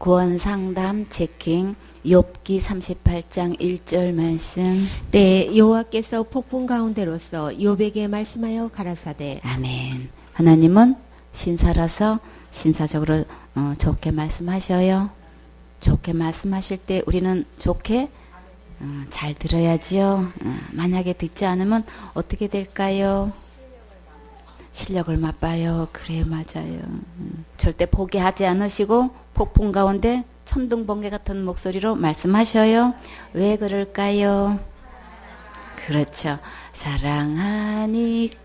구원상담 체킹 욥기 38장 1절 말씀. 때 여호와께서 폭풍 가운데로서 욥에게 말씀하여 가라사대. 아멘. 하나님은 신사라서 신사적으로 좋게 말씀하셔요. 좋게 말씀하실 때 우리는 좋게 잘 들어야지요. 만약에 듣지 않으면 어떻게 될까요? 실력을 맛봐요. 그래, 맞아요. 절대 포기하지 않으시고 폭풍 가운데 천둥번개 같은 목소리로 말씀하셔요. 왜 그럴까요? 그렇죠. 사랑하니까.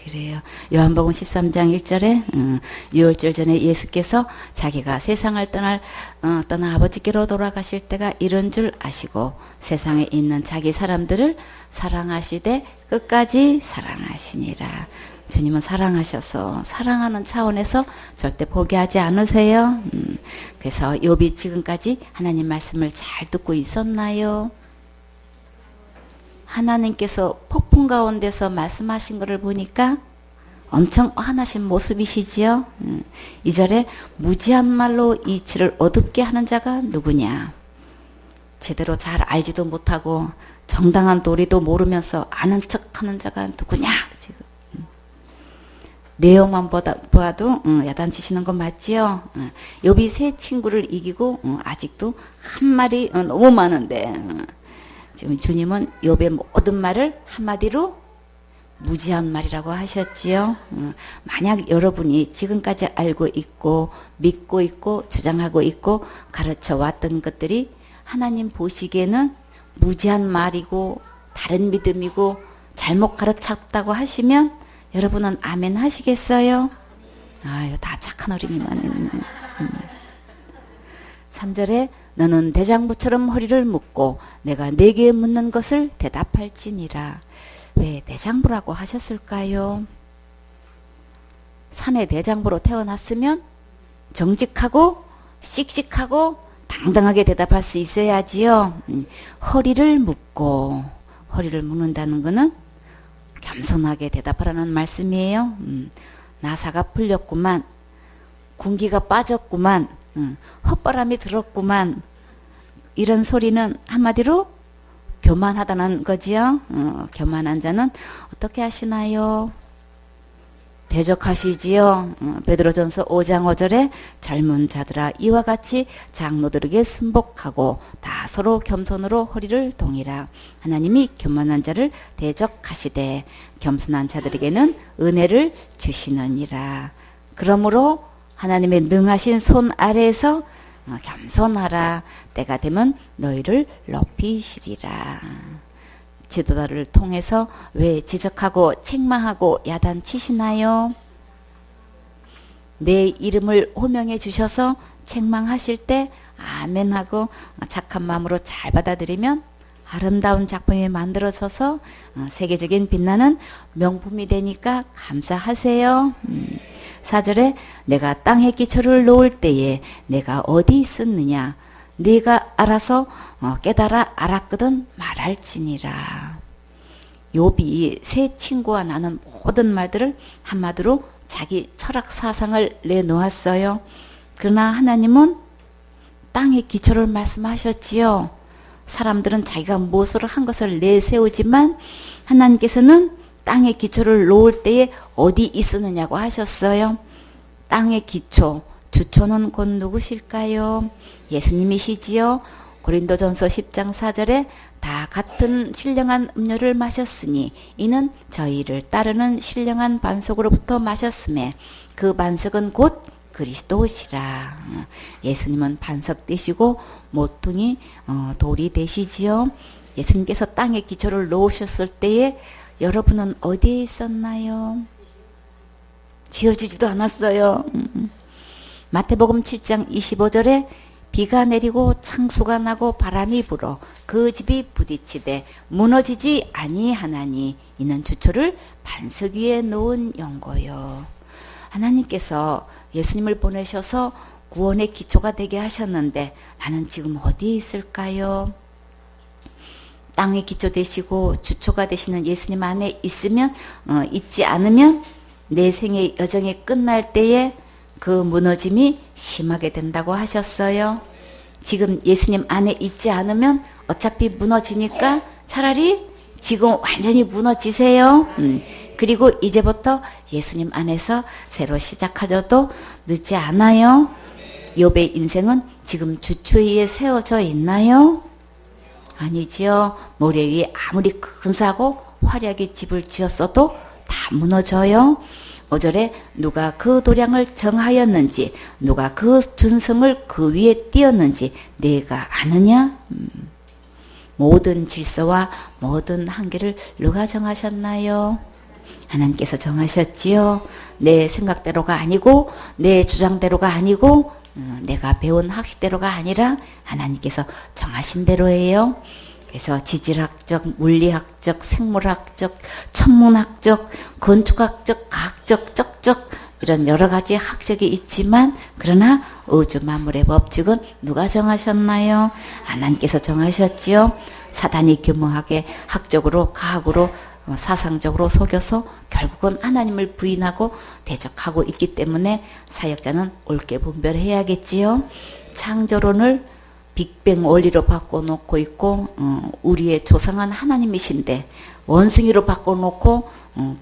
그래요. 요한복음 13장 1절에 유월절 전에 예수께서 자기가 세상을 떠나 아버지께로 돌아가실 때가 이런 줄 아시고 세상에 있는 자기 사람들을 사랑하시되 끝까지 사랑하시니라. 주님은 사랑하셔서 사랑하는 차원에서 절대 포기하지 않으세요. 그래서 욥이 지금까지 하나님 말씀을 잘 듣고 있었나요? 하나님께서 폭풍 가운데서 말씀하신 것을 보니까 엄청 화나신 모습이시지요. 2절에 무지한 말로 이치를 어둡게 하는 자가 누구냐. 제대로 잘 알지도 못하고 정당한 도리도 모르면서 아는 척하는 자가 누구냐. 지금 내용만 보아도 야단치시는 거 맞지요? 욥이 세 친구를 이기고 아직도 한 말이 너무 많은데 지금 주님은 욥의 모든 말을 한마디로 무지한 말이라고 하셨지요. 만약 여러분이 지금까지 알고 있고 믿고 있고 주장하고 있고 가르쳐 왔던 것들이 하나님 보시기에는 무지한 말이고 다른 믿음이고 잘못 가르쳤다고 하시면 여러분은 아멘 하시겠어요? 아유, 다 착한 어린이만 있네. 3절에 너는 대장부처럼 허리를 묶고 내가 네게 묻는 것을 대답할지니라. 왜 대장부라고 하셨을까요? 산의 대장부로 태어났으면 정직하고 씩씩하고 당당하게 대답할 수 있어야지요. 허리를 묶고, 허리를 묶는다는 것은 겸손하게 대답하라는 말씀이에요. 나사가 풀렸구만, 군기가 빠졌구만, 헛바람이 들었구만, 이런 소리는 한마디로 교만하다는 거지요. 교만한 자는 어떻게 하시나요? 대적하시지요. 베드로전서 5장 5절에 젊은 자들아 이와 같이 장로들에게 순복하고 다 서로 겸손으로 허리를 동이라. 하나님이 교만한 자를 대적하시되 겸손한 자들에게는 은혜를 주시느니라. 그러므로 하나님의 능하신 손 아래에서 겸손하라. 때가 되면 너희를 높이시리라. 지도자를 통해서 왜 지적하고 책망하고 야단치시나요? 내 이름을 호명해 주셔서 책망하실 때 아멘하고 착한 마음으로 잘 받아들이면 아름다운 작품이 만들어져서 세계적인 빛나는 명품이 되니까 감사하세요. 4절에 내가 땅에 기초를 놓을 때에 내가 어디 있었느냐. 네가 알아서 깨달아 알았거든 말할지니라. 욥이 세 친구와 나눈 모든 말들을 한마디로 자기 철학 사상을 내놓았어요. 그러나 하나님은 땅의 기초를 말씀하셨지요. 사람들은 자기가 무엇으로 한 것을 내세우지만 하나님께서는 땅의 기초를 놓을 때에 어디 있었느냐고 하셨어요. 땅의 기초, 주초는 곧 누구실까요? 예수님이시지요. 고린도전서 10장 4절에 다 같은 신령한 음료를 마셨으니 이는 저희를 따르는 신령한 반석으로부터 마셨음에 그 반석은 곧 그리스도시라. 예수님은 반석 되시고 모퉁이 돌이 되시지요. 예수님께서 땅의 기초를 놓으셨을 때에 여러분은 어디에 있었나요? 지어지지도 않았어요. 마태복음 7장 25절에 비가 내리고 창수가 나고 바람이 불어 그 집이 부딪히되 무너지지 아니하나니 이는 주초를 반석 위에 놓은 연고요. 하나님께서 예수님을 보내셔서 구원의 기초가 되게 하셨는데 나는 지금 어디에 있을까요? 땅의 기초 되시고 주초가 되시는 예수님 안에 있으면 있지 않으면 내 생의 여정이 끝날 때에 그 무너짐이 심하게 된다고 하셨어요. 지금 예수님 안에 있지 않으면 어차피 무너지니까 차라리 지금 완전히 무너지세요. 그리고 이제부터 예수님 안에서 새로 시작하셔도 늦지 않아요. 욥의 인생은 지금 주추위에 세워져 있나요? 아니지요. 모래 위에 아무리 근사하고 화려하게 집을 지었어도 다 무너져요. 5절에 누가 그 도량을 정하였는지 누가 그 준성을 그 위에 띄었는지 내가 아느냐? 모든 질서와 모든 한계를 누가 정하셨나요? 하나님께서 정하셨지요. 내 생각대로가 아니고 내 주장대로가 아니고 내가 배운 학식대로가 아니라 하나님께서 정하신 대로예요. 그래서 지질학적, 물리학적, 생물학적, 천문학적, 건축학적, 과학적, 쩍쩍 이런 여러 가지 학적이 있지만 그러나 우주 만물의 법칙은 누가 정하셨나요? 하나님께서 정하셨지요. 사단이 교묘하게 학적으로 과학으로 사상적으로 속여서 결국은 하나님을 부인하고 대적하고 있기 때문에 사역자는 옳게 분별해야겠지요. 창조론을 빅뱅 원리로 바꿔놓고 있고 우리의 조상은 하나님이신데 원숭이로 바꿔놓고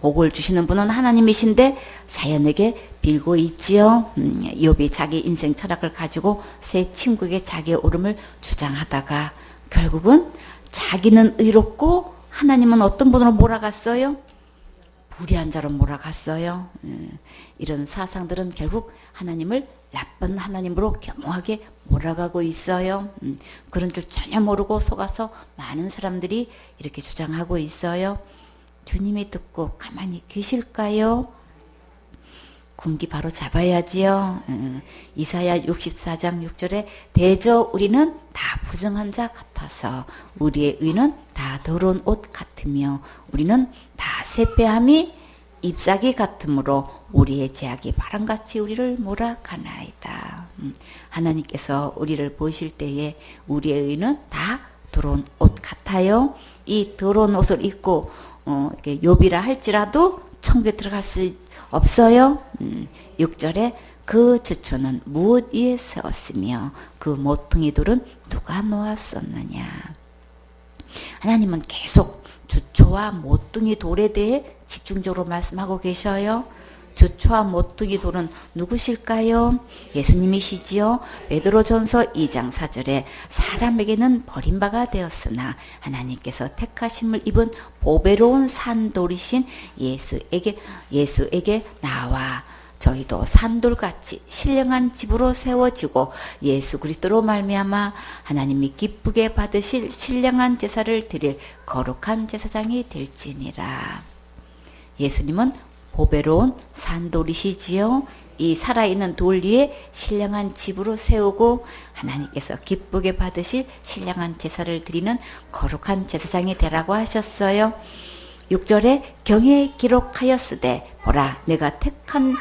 복을 주시는 분은 하나님이신데 자연에게 빌고 있지요. 욥이 자기 인생 철학을 가지고 세 친구에게 자기의 옳음을 주장하다가 결국은 자기는 의롭고 하나님은 어떤 분으로 몰아갔어요? 불의한 자로 몰아갔어요. 이런 사상들은 결국 하나님을 나쁜 하나님으로 겸허하게 몰아가고 있어요. 그런 줄 전혀 모르고 속아서 많은 사람들이 이렇게 주장하고 있어요. 주님이 듣고 가만히 계실까요? 군기 바로 잡아야지요. 이사야 64장 6절에 대저 우리는 다 부정한 자 같아서 우리의 의는 다 더러운 옷 같으며 우리는 다 세폐함이 잎사귀 같으므로 우리의 죄악이 바람같이 우리를 몰아가나이다. 하나님께서 우리를 보실 때에 우리의 의는 다 더러운 옷 같아요. 이 더러운 옷을 입고 욥이라 할지라도 천국에 들어갈 수 없어요. 6절에 그 주초는 무엇 위에 세웠으며 그 모퉁이 돌은 누가 놓았었느냐. 하나님은 계속 주초와 모퉁이 돌에 대해 집중적으로 말씀하고 계셔요. 주초와 모퉁이 돌은 누구실까요? 예수님이시지요. 베드로전서 2장 4절에 사람에게는 버림바가 되었으나 하나님께서 택하심을 입은 보배로운 산돌이신 예수에게 나와 저희도 산돌같이 신령한 집으로 세워지고 예수 그리스도로 말미암아 하나님이 기쁘게 받으실 신령한 제사를 드릴 거룩한 제사장이 될지니라. 예수님은 보배로운 산돌이시지요. 이 살아있는 돌 위에 신령한 집으로 세우고 하나님께서 기쁘게 받으실 신령한 제사를 드리는 거룩한 제사장이 되라고 하셨어요. 6절에 경에 기록하였으되 보라 내가 택한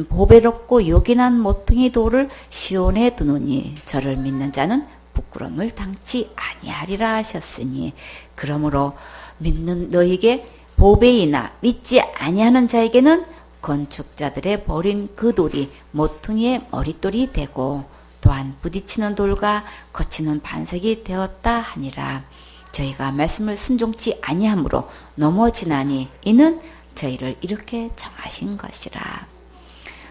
보배롭고 요긴한 모퉁이 돌을 시온에 두노니 저를 믿는 자는 부끄러움을 당치 아니하리라 하셨으니 그러므로 믿는 너에게 보배이나 믿지 아니하는 자에게는 건축자들의 버린 그 돌이 모퉁이의 머릿돌이 되고 또한 부딪히는 돌과 거치는 반석이 되었다 하니라. 저희가 말씀을 순종치 아니하므로 넘어지나니 이는 저희를 이렇게 정하신 것이라.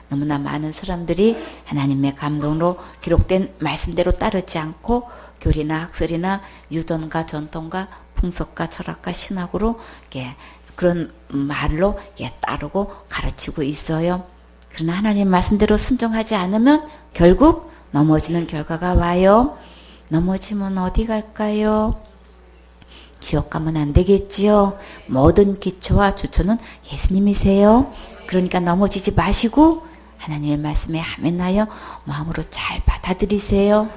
너무나 많은 사람들이 하나님의 감동으로 기록된 말씀대로 따르지 않고 교리나 학설이나 유전과 전통과 풍속과 철학과 신학으로 그런 말로 따르고 가르치고 있어요. 그러나 하나님 말씀대로 순종하지 않으면 결국 넘어지는 결과가 와요. 넘어지면 어디 갈까요? 지옥 가면 안 되겠지요. 모든 기초와 주초는 예수님이세요. 그러니까 넘어지지 마시고 하나님의 말씀에 아멘하여 마음으로 잘 받아들이세요.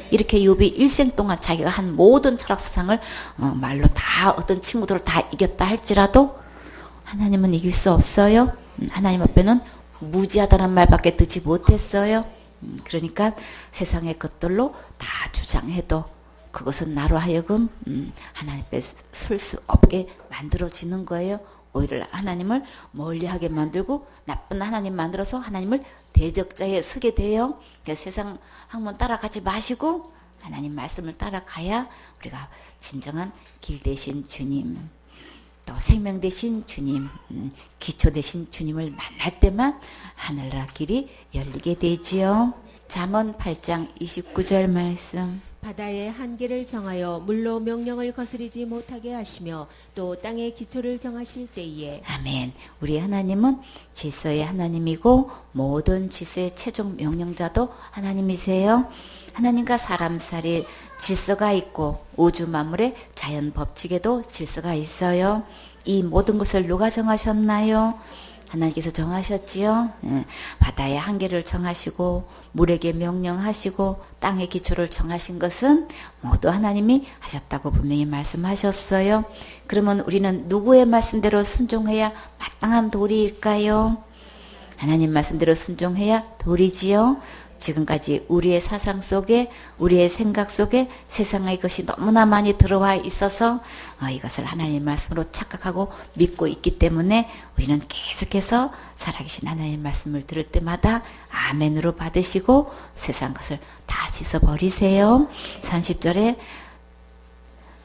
이렇게 욥이 일생 동안 자기가 한 모든 철학 사상을 말로 다 어떤 친구들을 다 이겼다 할지라도 하나님은 이길 수 없어요. 하나님 앞에는 무지하다는 말밖에 듣지 못했어요. 그러니까 세상의 것들로 다 주장해도 그것은 나로 하여금 하나님 앞에 설 수 없게 만들어지는 거예요. 오히려 하나님을 멀리하게 만들고 나쁜 하나님 만들어서 하나님을 대적자에 서게 돼요. 그래서 세상 학문 따라가지 마시고 하나님 말씀을 따라가야 우리가 진정한 길 되신 주님, 또 생명 되신 주님, 기초 되신 주님을 만날 때만 하늘나라 길이 열리게 되지요. 잠언 8장 29절 말씀. 바다의 한계를 정하여 물로 명령을 거스르지 못하게 하시며 또 땅의 기초를 정하실 때에. 아멘. 우리 하나님은 질서의 하나님이고 모든 질서의 최종 명령자도 하나님이세요. 하나님과 사람 사이에 질서가 있고 우주 만물의 자연 법칙에도 질서가 있어요. 이 모든 것을 누가 정하셨나요? 하나님께서 정하셨지요. 바다의 한계를 정하시고 물에게 명령하시고 땅의 기초를 정하신 것은 모두 하나님이 하셨다고 분명히 말씀하셨어요. 그러면 우리는 누구의 말씀대로 순종해야 마땅한 도리일까요? 하나님 말씀대로 순종해야 도리지요. 지금까지 우리의 사상 속에 우리의 생각 속에 세상의 것이 너무나 많이 들어와 있어서 이것을 하나님 말씀으로 착각하고 믿고 있기 때문에 우리는 계속해서 살아계신 하나님 말씀을 들을 때마다 아멘으로 받으시고 세상 것을 다 씻어버리세요. 30절에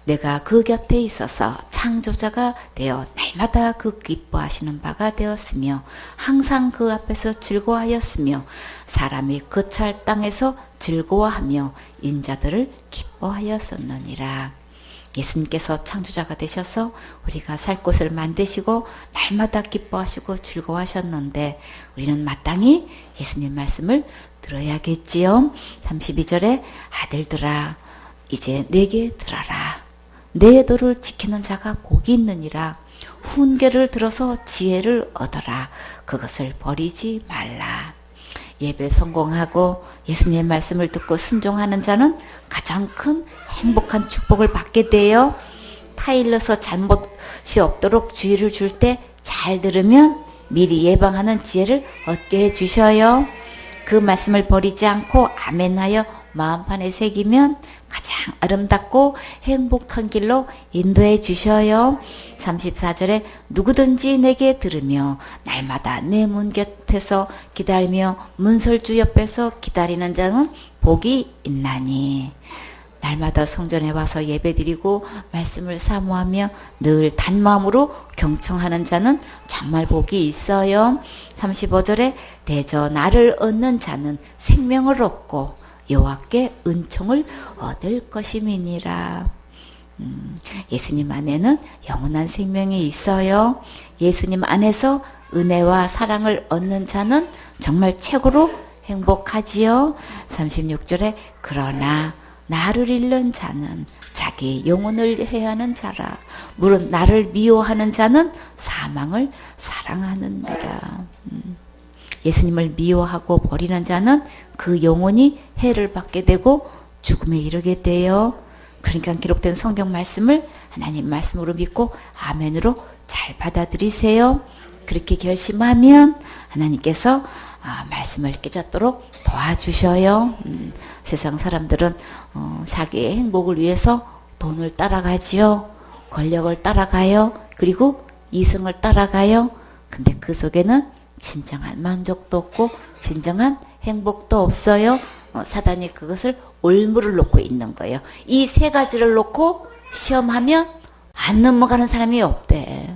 내가 그 곁에 있어서 창조자가 되어 날마다 그 기뻐하시는 바가 되었으며 항상 그 앞에서 즐거워하였으며 사람이 거찰 땅에서 즐거워하며 인자들을 기뻐하였었느니라. 예수님께서 창조자가 되셔서 우리가 살 곳을 만드시고 날마다 기뻐하시고 즐거워하셨는데 우리는 마땅히 예수님 말씀을 들어야겠지요. 32절에 아들들아 이제 내게 들어라. 내 도를 지키는 자가 복이 있느니라. 훈계를 들어서 지혜를 얻어라. 그것을 버리지 말라. 예배 성공하고 예수님의 말씀을 듣고 순종하는 자는 가장 큰 행복한 축복을 받게 돼요. 타일러서 잘못이 없도록 주의를 줄 때 잘 들으면 미리 예방하는 지혜를 얻게 해주셔요. 그 말씀을 버리지 않고 아멘하여 마음판에 새기면 가장 아름답고 행복한 길로 인도해 주셔요. 34절에 누구든지 내게 들으며 날마다 내 문 곁에서 기다리며 문설주 옆에서 기다리는 자는 복이 있나니. 날마다 성전에 와서 예배드리고 말씀을 사모하며 늘 단마음으로 경청하는 자는 정말 복이 있어요. 35절에 대저 나를 얻는 자는 생명을 얻고 여호와께 은총을 얻을 것임이니라. 예수님 안에는 영원한 생명이 있어요. 예수님 안에서 은혜와 사랑을 얻는 자는 정말 최고로 행복하지요. 36절에 그러나 나를 잃는 자는 자기 영혼을 해하는 자라. 물론 나를 미워하는 자는 사망을 사랑하느니라. 예수님을 미워하고 버리는 자는 그 영혼이 해를 받게 되고 죽음에 이르게 돼요. 그러니까 기록된 성경 말씀을 하나님 말씀으로 믿고 아멘으로 잘 받아들이세요. 그렇게 결심하면 하나님께서 말씀을 깨닫도록 도와주셔요. 세상 사람들은 자기의 행복을 위해서 돈을 따라가지요. 권력을 따라가요. 그리고 이성을 따라가요. 근데 그 속에는 진정한 만족도 없고 진정한 행복도 없어요. 사단이 그것을 올무를 놓고 있는 거예요. 이 세 가지를 놓고 시험하면 안 넘어가는 사람이 없대.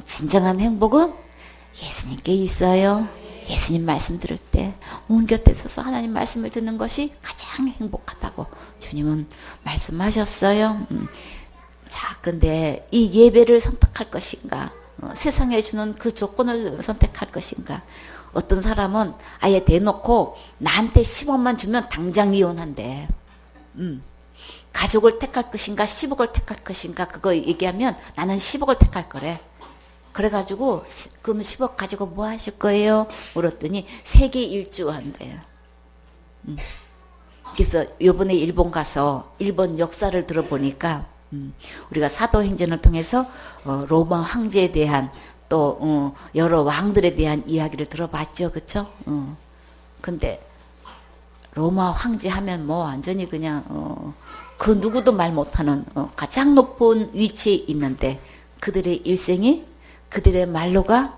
진정한 행복은 예수님께 있어요. 예수님 말씀 들을 때 문 곁에 서서 하나님 말씀을 듣는 것이 가장 행복하다고 주님은 말씀하셨어요. 자, 그런데 이 예배를 선택할 것인가? 세상에 주는 그 조건을 선택할 것인가? 어떤 사람은 아예 대놓고 나한테 10억만 주면 당장 이혼한대. 가족을 택할 것인가 10억을 택할 것인가 그거 얘기하면 나는 10억을 택할 거래. 그래가지고 그럼 10억 가지고 뭐 하실 거예요? 물었더니 세계 일주 한대요. 그래서 요번에 일본 가서 일본 역사를 들어보니까 우리가 사도행전을 통해서 로마 황제에 대한 또 여러 왕들에 대한 이야기를 들어봤죠. 그쵸? 근데 로마 황제 하면 뭐 완전히 그냥 그 누구도 말 못하는 가장 높은 위치에 있는데 그들의 일생이 그들의 말로가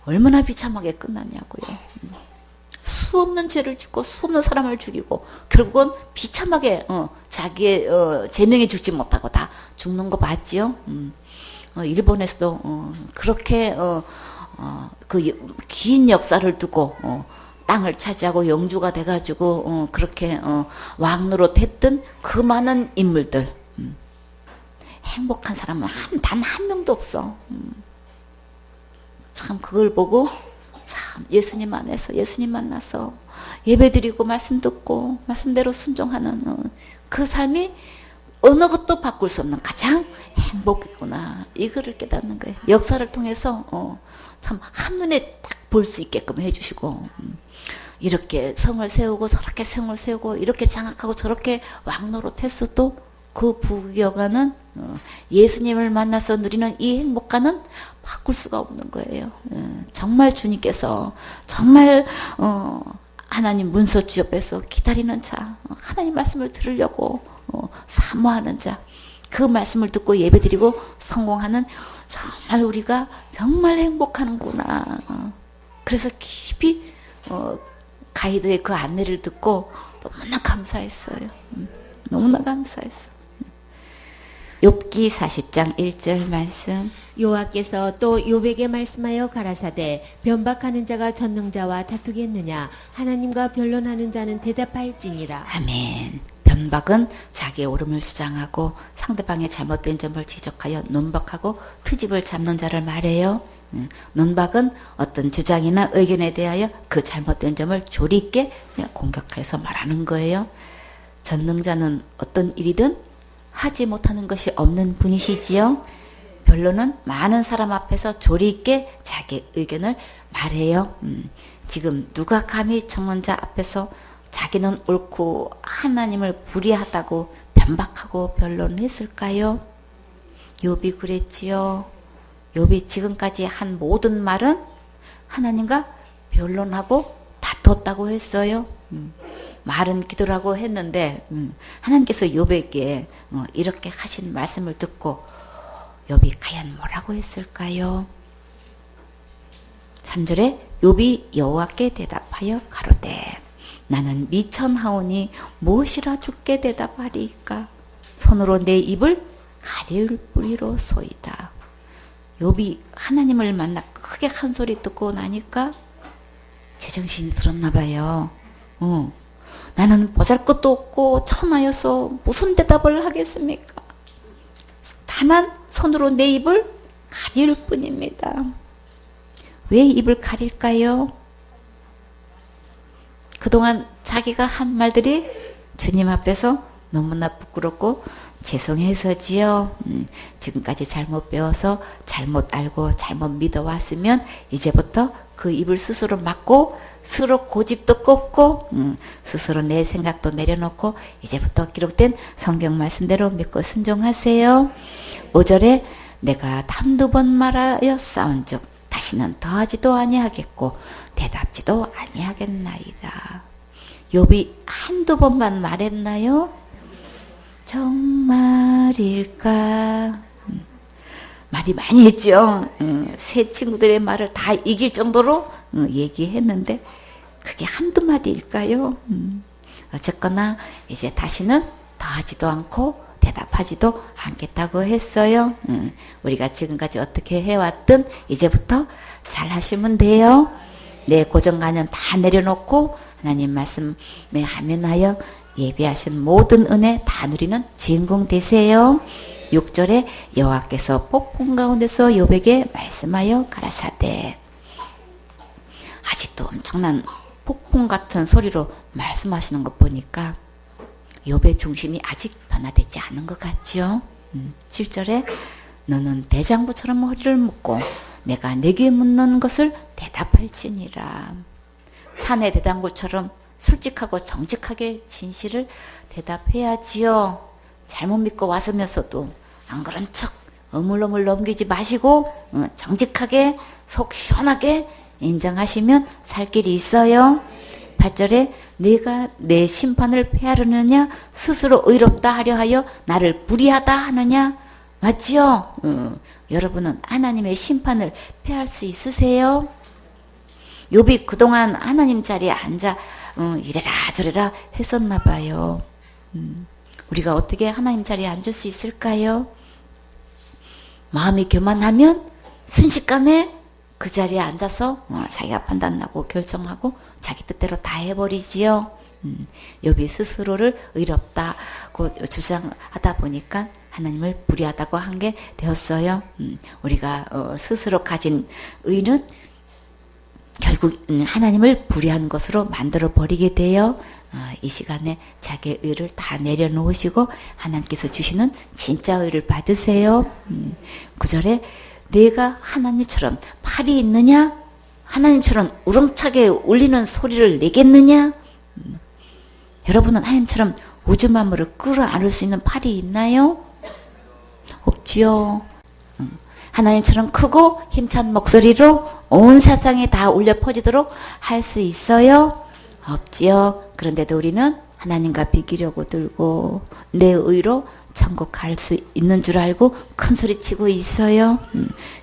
얼마나 비참하게 끝났냐고요. 수 없는 죄를 짓고 수 없는 사람을 죽이고 결국은 비참하게 자기의 제명에 죽지 못하고 다 죽는 거 맞지요? 일본에서도 그렇게 그 긴 역사를 두고 땅을 차지하고 영주가 돼가지고 그렇게 왕노릇 했던 그 많은 인물들, 행복한 사람은 단 한 명도 없어. 참 그걸 보고 참 예수님 안에서 예수님 만나서 예배드리고 말씀 듣고 말씀대로 순종하는 그 삶이 어느 것도 바꿀 수 없는 가장 행복이구나, 이거를 깨닫는 거예요. 역사를 통해서 참 한눈에 딱 볼 수 있게끔 해주시고, 이렇게 성을 세우고 저렇게 성을 세우고 이렇게 장악하고 저렇게 왕노릇 했어도 그 부귀영화는 예수님을 만나서 누리는 이 행복감은 바꿀 수가 없는 거예요. 정말 주님께서 정말 하나님 문서 옆에서 기다리는 자, 하나님 말씀을 들으려고 사모하는 자, 그 말씀을 듣고 예배드리고 성공하는 정말 우리가 정말 행복하는구나. 그래서 깊이 가이드의 그 안내를 듣고 너무나 감사했어요. 너무나 감사했어요. 욥기 40장 1절 말씀. 여호와께서 또 욥에게 말씀하여 가라사대 변박하는 자가 전능자와 다투겠느냐 하나님과 변론하는 자는 대답할지니라. 아멘. 변박은 자기의 옳음을 주장하고 상대방의 잘못된 점을 지적하여 논박하고 트집을 잡는 자를 말해요. 논박은 어떤 주장이나 의견에 대하여 그 잘못된 점을 조리 있게 공격해서 말하는 거예요. 전능자는 어떤 일이든 하지 못하는 것이 없는 분이시지요. 변론은 많은 사람 앞에서 조리 있게 자기 의견을 말해요. 지금 누가 감히 청론자 앞에서 자기는 옳고 하나님을 불의하다고 변박하고 변론했을까요? 욥이 그랬지요. 욥이 지금까지 한 모든 말은 하나님과 변론하고 다퉜다고 했어요. 말은 기도라고 했는데 하나님께서 욥에게 이렇게 하신 말씀을 듣고 욥이 과연 뭐라고 했을까요? 3절에 욥이 여호와께 대답하여 가로되 나는 미천하오니 무엇이라 주께 대답하리이까? 손으로 내 입을 가릴 뿌리로소이다. 욥이 하나님을 만나 크게 한 소리 듣고 나니까 제정신이 들었나 봐요. 나는 보잘것도 없고 천하여서 무슨 대답을 하겠습니까? 다만 손으로 내 입을 가릴 뿐입니다. 왜 입을 가릴까요? 그동안 자기가 한 말들이 주님 앞에서 너무나 부끄럽고 죄송해서지요. 지금까지 잘못 배워서 잘못 알고 잘못 믿어왔으면 이제부터 그 입을 스스로 막고 스스로 고집도 꼽고 스스로 내 생각도 내려놓고 이제부터 기록된 성경 말씀대로 믿고 순종하세요. 5절에 내가 한두 번 말하여 싸운즉 다시는 더하지도 아니하겠고 대답지도 아니하겠나이다. 욥이 한두 번만 말했나요? 정말일까? 말이 많이 했죠. 새 친구들의 말을 다 이길 정도로 얘기했는데 그게 한두 마디일까요? 어쨌거나 이제 다시는 더하지도 않고 대답하지도 않겠다고 했어요. 우리가 지금까지 어떻게 해왔든 이제부터 잘 하시면 돼요. 내 고정관념 다 내려놓고 하나님 말씀에 하면하여 예비하신 모든 은혜 다 누리는 주인공 되세요. 6절에 여호와께서 폭풍 가운데서 욥에게 말씀하여 가라사대. 아직도 엄청난 폭풍 같은 소리로 말씀하시는 것 보니까 욥의 중심이 아직 변화되지 않은 것 같죠. 7절에 너는 대장부처럼 허리를 묶고 내가 내게 묻는 것을 대답할지니라. 산의 대장부처럼 솔직하고 정직하게 진실을 대답해야지요. 잘못 믿고 왔으면서도 안 그런 척 어물어물 넘기지 마시고 정직하게 속 시원하게 인정하시면 살 길이 있어요. 8절에 네가 내 심판을 폐하려느냐 스스로 의롭다 하려 하여 나를 불의하다 하느냐. 맞지요? 여러분은 하나님의 심판을 피할 수 있으세요? 욥이 그동안 하나님 자리에 앉아 이래라 저래라 했었나 봐요. 우리가 어떻게 하나님 자리에 앉을 수 있을까요? 마음이 교만하면 순식간에 그 자리에 앉아서 자기가 판단하고 결정하고 자기 뜻대로 다 해버리지요. 욥이 스스로를 의롭다고 주장하다 보니까 하나님을 불의하다고 한 게 되었어요. 우리가 스스로 가진 의는 결국 하나님을 불의한 것으로 만들어 버리게 돼요. 이 시간에 자기의 의를 다 내려놓으시고 하나님께서 주시는 진짜 의를 받으세요. 9절에 내가 하나님처럼 팔이 있느냐? 하나님처럼 우렁차게 울리는 소리를 내겠느냐? 여러분은 하나님처럼 우주 만물을 끌어안을 수 있는 팔이 있나요? 없지요. 하나님처럼 크고 힘찬 목소리로 온 세상에 다 울려 퍼지도록 할 수 있어요? 없지요. 그런데도 우리는 하나님과 비기려고 들고 내 의로 천국 갈 수 있는 줄 알고 큰 소리 치고 있어요.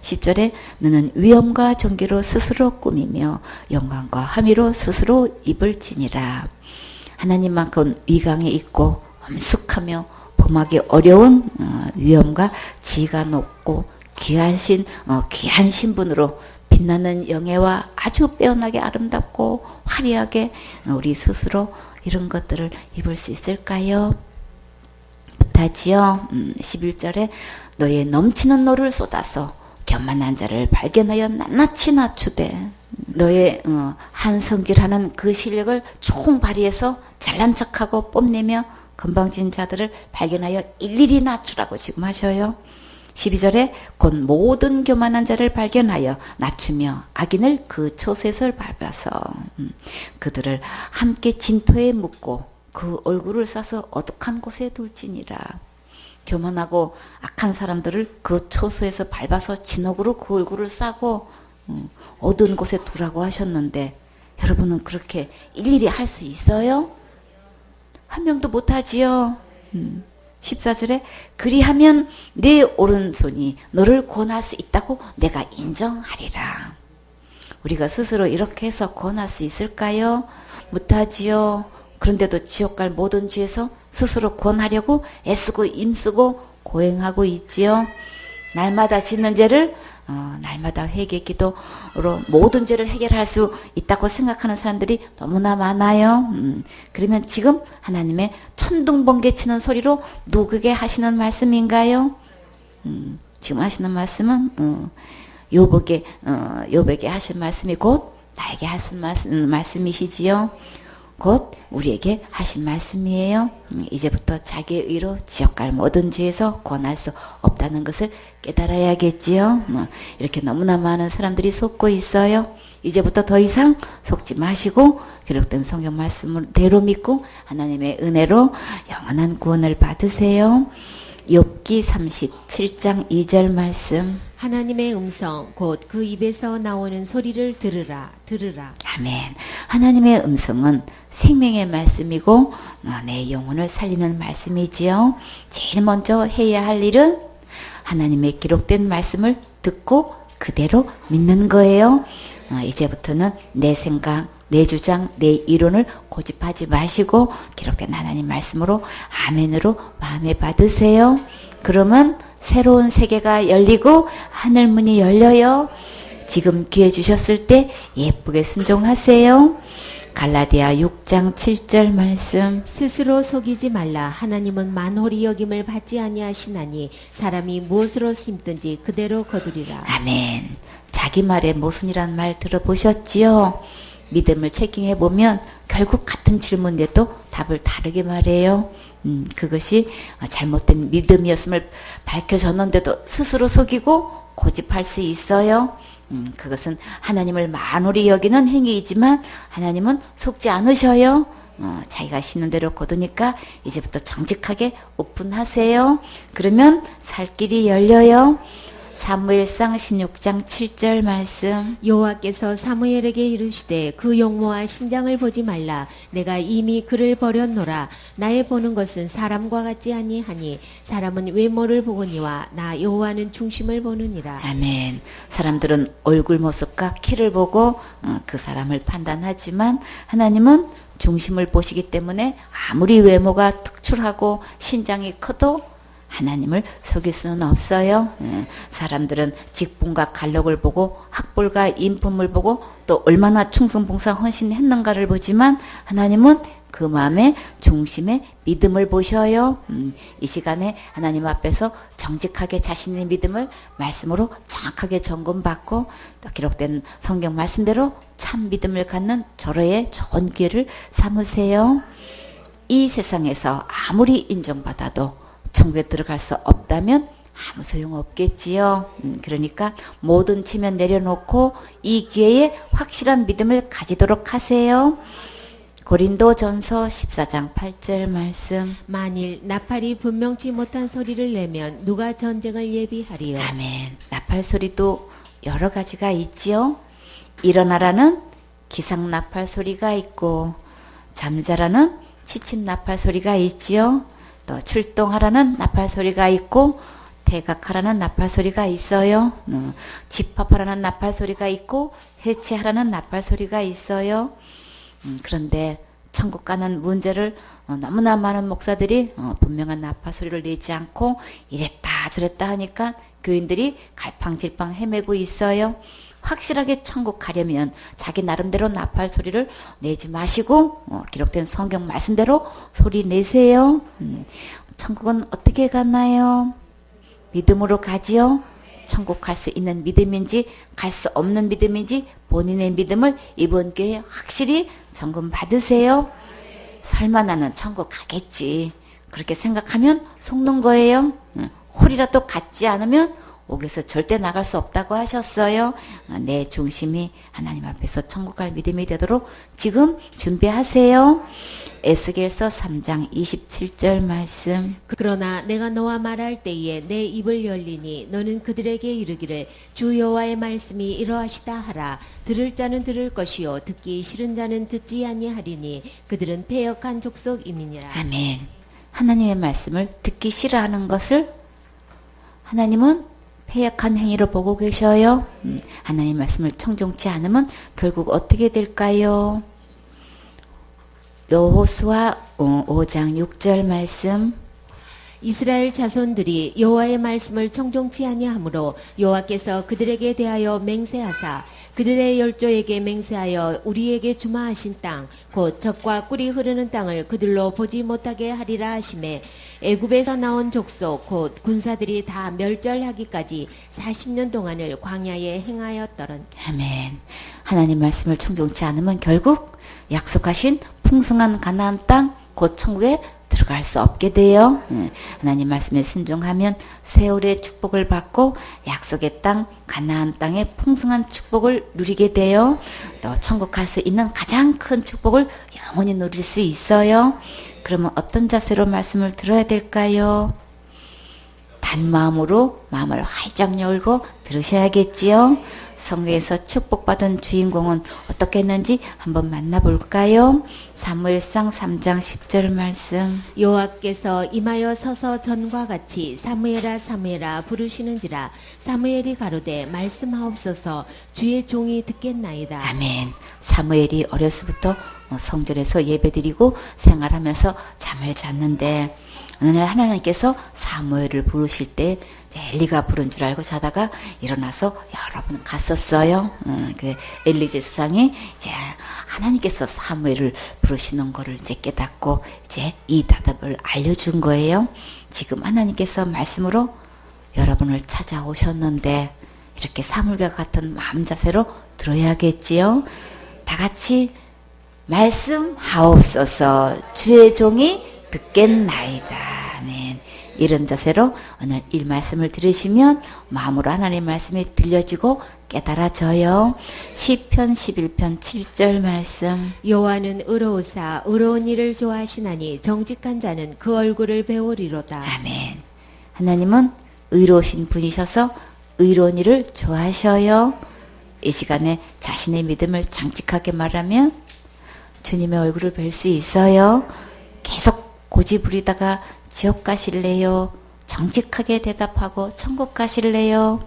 10절에 너는 위엄과 존귀로 스스로 꾸미며 영광과 함의로 스스로 입을 지니라. 하나님만큼 위강에 있고 엄숙하며 범하기 어려운 위엄과 지가 높고 귀한 신분으로 빛나는 영예와 아주 빼어나게 아름답고 화려하게 우리 스스로 이런 것들을 입을 수 있을까요? 못하지요. 11절에 너의 넘치는 노를 쏟아서 교만한 자를 발견하여 낱낱이 낮추되 너의 한성질하는 그 실력을 총 발휘해서 잘난 척하고 뽐내며 건방진 자들을 발견하여 일일이 낮추라고 지금 하셔요. 12절에 곧 모든 교만한 자를 발견하여 낮추며 악인을 그 초셋을 밟아서 그들을 함께 진토에 묻고 그 얼굴을 싸서 어둑한 곳에 둘지니라. 교만하고 악한 사람들을 그 초소에서 밟아서 진흙으로 그 얼굴을 싸고 어두운 곳에 두라고 하셨는데 여러분은 그렇게 일일이 할 수 있어요? 한 명도 못하지요. 14절에 그리하면 내 오른손이 너를 권할 수 있다고 내가 인정하리라. 우리가 스스로 이렇게 해서 권할 수 있을까요? 못하지요. 그런데도 지옥 갈 모든 죄에서 스스로 권하려고 애쓰고 힘쓰고 고행하고 있지요. 날마다 짓는 죄를 날마다 회개 기도로 모든 죄를 해결할 수 있다고 생각하는 사람들이 너무나 많아요. 그러면 지금 하나님의 천둥번개 치는 소리로 누구에게 하시는 말씀인가요? 지금 하시는 말씀은 욥에게 하신 말씀이 곧 나에게 하신 말씀이시지요. 곧 우리에게 하신 말씀이에요. 이제부터 자기의 의로 지옥 갈 모든 죄에서 권할 수 없다는 것을 깨달아야겠지요. 이렇게 너무나 많은 사람들이 속고 있어요. 이제부터 더 이상 속지 마시고 기록된 성경 말씀대로 믿고 하나님의 은혜로 영원한 구원을 받으세요. 욥기 37장 2절 말씀. 하나님의 음성 곧 그 입에서 나오는 소리를 들으라. 아멘. 하나님의 음성은 생명의 말씀이고 내 영혼을 살리는 말씀이지요. 제일 먼저 해야 할 일은 하나님의 기록된 말씀을 듣고 그대로 믿는 거예요. 이제부터는 내 생각, 내 주장, 내 이론을 고집하지 마시고 기록된 하나님 말씀으로 아멘으로 마음에 받으세요. 그러면 새로운 세계가 열리고 하늘문이 열려요. 지금 기회 주셨을 때 예쁘게 순종하세요. 갈라디아 6장 7절 말씀. 스스로 속이지 말라. 하나님은 만홀히 여김을 받지 아니하시나니 사람이 무엇으로 심든지 그대로 거두리라. 아멘. 자기 말에 모순이란 말 들어보셨지요? 믿음을 체킹해 보면 결국 같은 질문인데도 답을 다르게 말해요. 그것이 잘못된 믿음이었음을 밝혀졌는데도 스스로 속이고 고집할 수 있어요. 그것은 하나님을 만홀히 여기는 행위이지만 하나님은 속지 않으셔요. 자기가 신는 대로 거두니까 이제부터 정직하게 오픈하세요. 그러면 살 길이 열려요. 사무엘상 16장 7절 말씀. 여호와께서 사무엘에게 이르시되 그 용모와 신장을 보지 말라. 내가 이미 그를 버렸노라. 나의 보는 것은 사람과 같지 아니하니 사람은 외모를 보거니와 나 여호와는 중심을 보느니라. 아멘. 사람들은 얼굴 모습과 키를 보고 그 사람을 판단하지만 하나님은 중심을 보시기 때문에 아무리 외모가 특출하고 신장이 커도 하나님을 속일 수는 없어요. 사람들은 직분과 간록을 보고 학벌과 인품을 보고 또 얼마나 충성봉사 헌신했는가를 보지만 하나님은 그 마음의 중심에 믿음을 보셔요. 이 시간에 하나님 앞에서 정직하게 자신의 믿음을 말씀으로 정확하게 점검받고 또 기록된 성경 말씀대로 참 믿음을 갖는 절호의 좋은 기회를 삼으세요. 이 세상에서 아무리 인정받아도 천국에 들어갈 수 없다면 아무 소용없겠지요. 그러니까 모든 체면 내려놓고 이 기회에 확실한 믿음을 가지도록 하세요. 고린도전서 14장 8절 말씀. 만일 나팔이 분명치 못한 소리를 내면 누가 전쟁을 예비하리요. 아멘. 나팔 소리도 여러 가지가 있지요. 일어나라는 기상 나팔 소리가 있고 잠자라는 취침 나팔 소리가 있지요. 또 출동하라는 나팔 소리가 있고 대각하라는 나팔 소리가 있어요. 집합하라는 나팔 소리가 있고 해체하라는 나팔 소리가 있어요. 그런데 천국 가는 문제를 너무나 많은 목사들이 분명한 나팔 소리를 내지 않고 이랬다 저랬다 하니까 교인들이 갈팡질팡 헤매고 있어요. 확실하게 천국 가려면 자기 나름대로 나팔 소리를 내지 마시고 기록된 성경 말씀대로 소리 내세요. 천국은 어떻게 가나요? 믿음으로 가지요. 천국 갈 수 있는 믿음인지 갈 수 없는 믿음인지 본인의 믿음을 이번 기회에 확실히 점검 받으세요. 설마 나는 천국 가겠지 그렇게 생각하면 속는 거예요. 홀이라도 갖지 않으면 옥에서 절대 나갈 수 없다고 하셨어요. 내 중심이 하나님 앞에서 천국 갈 믿음이 되도록 지금 준비하세요. 에스겔서 3장 27절 말씀. 그러나 내가 너와 말할 때에 내 입을 열리니 너는 그들에게 이르기를 주 여호와의 말씀이 이러하시다 하라. 들을 자는 들을 것이요 듣기 싫은 자는 듣지 아니하리니 그들은 패역한 족속임이니라. 아멘. 하나님의 말씀을 듣기 싫어하는 것을 하나님은 패역한 행위로 보고 계셔요. 하나님 말씀을 청종치 않으면 결국 어떻게 될까요? 여호수아 5장 6절 말씀. 이스라엘 자손들이 여호와의 말씀을 청종치 아니하므로 여호와께서 그들에게 대하여 맹세하사 그들의 열조에게 맹세하여 우리에게 주마하신 땅 곧 젖과 꿀이 흐르는 땅을 그들로 보지 못하게 하리라 하시매 애굽에서 나온 족속 곧 군사들이 다 멸절하기까지 40년 동안을 광야에 행하였더런. 아멘. 하나님 말씀을 청종치 않으면 결국 약속하신 풍성한 가나안 땅 곧 천국에 들어갈 수 없게 돼요. 하나님 말씀에 순종하면 세월의 축복을 받고 약속의 땅 가나안 땅의 풍성한 축복을 누리게 돼요. 또 천국 갈 수 있는 가장 큰 축복을 영원히 누릴 수 있어요. 그러면 어떤 자세로 말씀을 들어야 될까요? 단마음으로 마음을 활짝 열고 들으셔야겠지요. 성경에서 축복받은 주인공은 어떻게 했는지 한번 만나볼까요? 사무엘상 3장 10절 말씀. 여호와께서 임하여 서서 전과 같이 사무엘아 사무엘아 부르시는지라. 사무엘이 가로되 말씀하옵소서 주의 종이 듣겠나이다. 아멘. 사무엘이 어렸을부터 성전에서 예배드리고 생활하면서 잠을 잤는데 어느 날 하나님께서 사무엘을 부르실 때 엘리가 부른 줄 알고 자다가 일어나서 여러 번 갔었어요. 그 엘리 제사장이 이제 하나님께서 사무엘을 부르시는 거를 이제 깨닫고 이제 이 답을 알려준 거예요. 지금 하나님께서 말씀으로 여러분을 찾아오셨는데 이렇게 사물과 같은 마음 자세로 들어야겠지요. 다 같이 말씀하옵소서 주의 종이 듣겠나이다. 아멘. 이런 자세로 오늘 이 말씀을 들으시면 마음으로 하나님 말씀이 들려지고 깨달아져요. 시편 11편 7절 말씀. 여호와는 의로우사 의로운 일을 좋아하시나니 정직한 자는 그 얼굴을 배우리로다. 아멘. 하나님은 의로우신 분이셔서 의로운 일을 좋아하셔요. 이 시간에 자신의 믿음을 정직하게 말하면 주님의 얼굴을 뵐 수 있어요. 계속 고집 부리다가 지옥 가실래요? 정직하게 대답하고 천국 가실래요?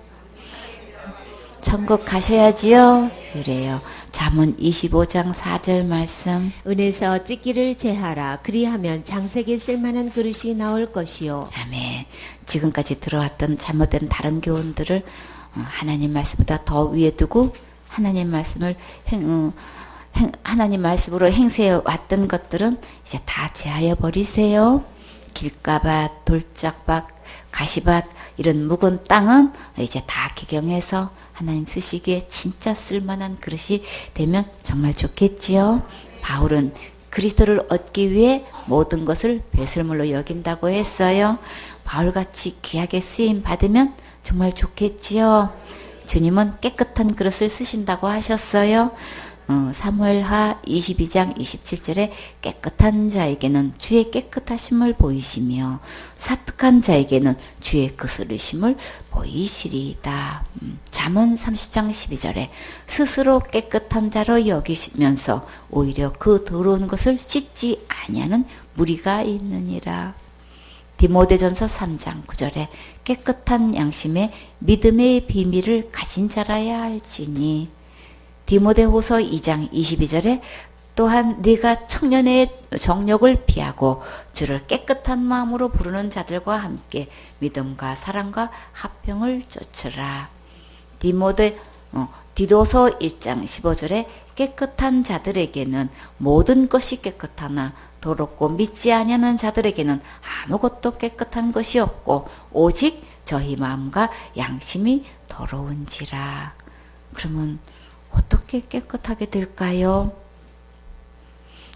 천국 가셔야지요. 그래요. 잠언 25장 4절 말씀. 은에서 찢기를 제하라. 그리하면 장색에 쓸만한 그릇이 나올 것이요. 아멘. 지금까지 들어왔던 잘못된 다른 교훈들을 하나님 말씀보다 더 위에 두고 하나님 말씀을 하나님 말씀으로 행세해 왔던 것들은 이제 다 제하여 버리세요. 길가밭, 돌짝밭, 가시밭 이런 묵은 땅은 이제 다 기경해서 하나님 쓰시기에 진짜 쓸만한 그릇이 되면 정말 좋겠지요. 바울은 그리스도를 얻기 위해 모든 것을 배설물로 여긴다고 했어요. 바울같이 귀하게 쓰임 받으면 정말 좋겠지요. 주님은 깨끗한 그릇을 쓰신다고 하셨어요. 사무엘하 22장 27절에 깨끗한 자에게는 주의 깨끗하심을 보이시며 사특한 자에게는 주의 거스르심을 보이시리이다. 잠언 30장 12절에 스스로 깨끗한 자로 여기시면서 오히려 그 더러운 것을 씻지 아니하는 무리가 있느니라. 디모데전서 3장 9절에 깨끗한 양심에 믿음의 비밀을 가진 자라야 할지니. 디모데후서 2장 22절에 또한 네가 청년의 정욕을 피하고 주를 깨끗한 마음으로 부르는 자들과 함께 믿음과 사랑과 화평을 쫓으라. 디도서 1장 15절에 깨끗한 자들에게는 모든 것이 깨끗하나 더럽고 믿지 아니하는 자들에게는 아무것도 깨끗한 것이 없고 오직 저희 마음과 양심이 더러운지라. 그러면 어떻게 깨끗하게 될까요?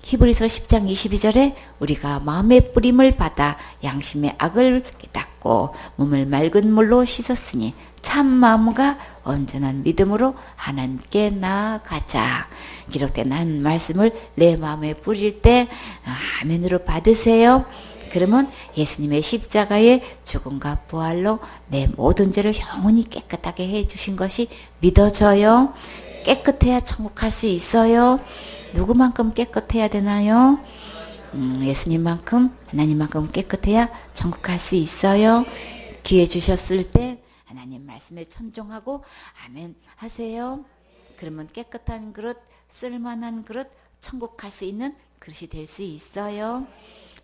히브리서 10장 22절에 우리가 마음의 뿌림을 받아 양심의 악을 깨닫고 몸을 맑은 물로 씻었으니 참 마음과 온전한 믿음으로 하나님께 나아가자. 기록된 한 말씀을 내 마음에 뿌릴 때 아멘으로 받으세요. 그러면 예수님의 십자가의 죽음과 부활로 내 모든 죄를 영원히 깨끗하게 해주신 것이 믿어져요. 깨끗해야 천국 갈 수 있어요. 누구만큼 깨끗해야 되나요? 예수님만큼 하나님만큼 깨끗해야 천국 갈 수 있어요. 기회 주셨을 때 하나님 말씀에 천종하고 아멘 하세요. 그러면 깨끗한 그릇, 쓸만한 그릇, 천국 갈 수 있는 그릇이 될 수 있어요.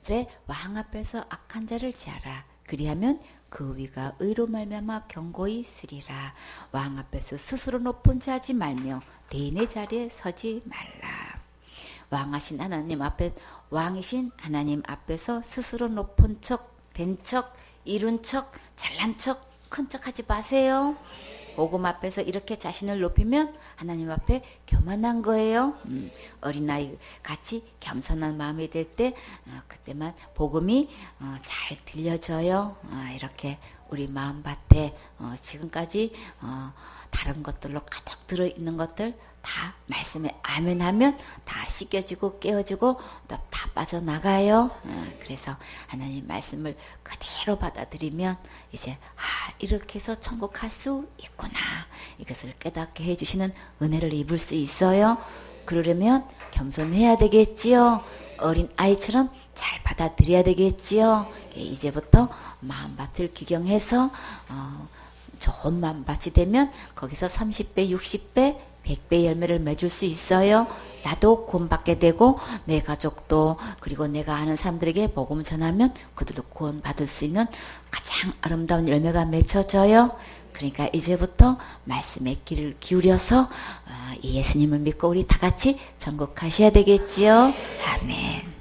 제 왕 앞에서 악한 자를 제하라. 그리하면 그 위가 의로 말미암아 견고히 쓰리라. 왕 앞에서 스스로 높은 자 하지 말며 대인의 자리에 서지 말라. 왕하신 하나님 앞에 왕이신 하나님 앞에서 스스로 높은 척, 된 척, 이룬 척, 잘난 척, 큰 척 하지 마세요. 복음 앞에서 이렇게 자신을 높이면 하나님 앞에 교만한 거예요. 어린아이 같이 겸손한 마음이 될 때 그때만 복음이 잘 들려져요. 이렇게 우리 마음밭에 지금까지 다른 것들로 가득 들어있는 것들 다 말씀에 아멘하면 다 씻겨지고 깨어지고 또 다 빠져나가요. 그래서 하나님 말씀을 그대로 받아들이면 이제 이렇게 해서 천국 갈 수 있구나. 이것을 깨닫게 해주시는 은혜를 입을 수 있어요. 그러려면 겸손해야 되겠지요. 어린 아이처럼 잘 받아들여야 되겠지요. 이제부터 마음밭을 기경해서 좋은 마음밭이 되면 거기서 30배, 60배, 100배 열매를 맺을 수 있어요. 나도 구원받게 되고 내 가족도 그리고 내가 아는 사람들에게 복음 전하면 그들도 구원받을 수 있는 가장 아름다운 열매가 맺혀져요. 그러니까 이제부터 말씀에 귀를 기울여서 이 예수님을 믿고 우리 다 같이 전국 가셔야 되겠지요. 아멘.